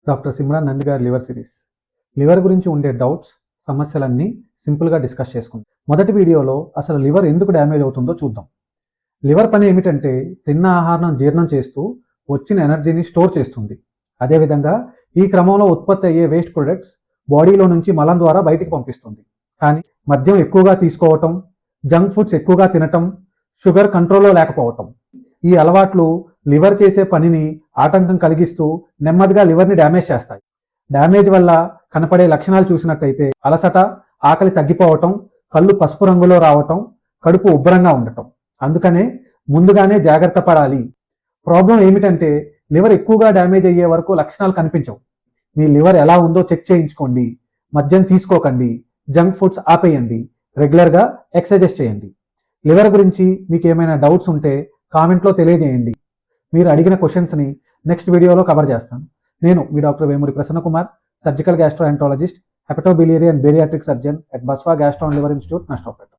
Doctor Simran Nandi గారి liver series. Liver గురించి ఉండే డౌట్స్, సమస్యలన్నీ సింపుల్గా డిస్కస్ చేసుకుందాం. మొదటి వీడియోలో అసలు లివర్ ఎందుకు డ్యామేజ్ అవుతుందో చూద్దాం. లివర్ పని ఏమిటంటే తిన్న ఆహారం జీర్ణం చేస్తూ వచ్చిన ఎనర్జీని స్టోర్ చేస్తుంది. అదేవిధంగా ఈ క్రమంలో ఉత్పత్తి అయ్యే వేస్ట్ ప్రొడక్ట్స్ బాడీలో నుంచి మలం ద్వారా బయటికి పంపిస్తుంది. కానీ మద్యం ఎక్కువగా తీసుకోవటం, జంక్ ఫుడ్స్ ఎక్కువగా తినటం, షుగర్ కంట్రోల్లో లేకపోవటం, ఈ అలవాట్లు లివర్ చేసే పనిని ఆటంకం కలిగిస్తూ నెమ్మదిగా లివర్ని డ్యామేజ్ చేస్తాయి. డ్యామేజ్ వల్ల కనపడే లక్షణాలు చూసినట్టయితే అలసట, ఆకలి తగ్గిపోవటం, కళ్ళు పసుపు రంగులో రావటం, కడుపు ఉబ్బరంగా ఉండటం. అందుకనే ముందుగానే జాగ్రత్త పడాలి. ప్రాబ్లం ఏమిటంటే లివర్ ఎక్కువగా డ్యామేజ్ అయ్యే వరకు లక్షణాలు కనిపించవు. మీ లివర్ ఎలా ఉందో చెక్ చేయించుకోండి. మద్యం తీసుకోకండి, జంక్ ఫుడ్స్ ఆపేయండి, రెగ్యులర్గా ఎక్సర్సైజెస్ చేయండి. లివర్ గురించి మీకు ఏమైనా డౌట్స్ ఉంటే కామెంట్లో తెలియజేయండి. మీరు అడిగిన క్వశ్చన్స్ని నెక్స్ట్ వీడియోలో కవర్ చేస్తాను. నేను మీ doctor Vemuri Prasanna Kumar, surgical gastroenterologist, hepatobiliary and bariatric surgeon at Baswa gastro and liver institute, Narsapeta.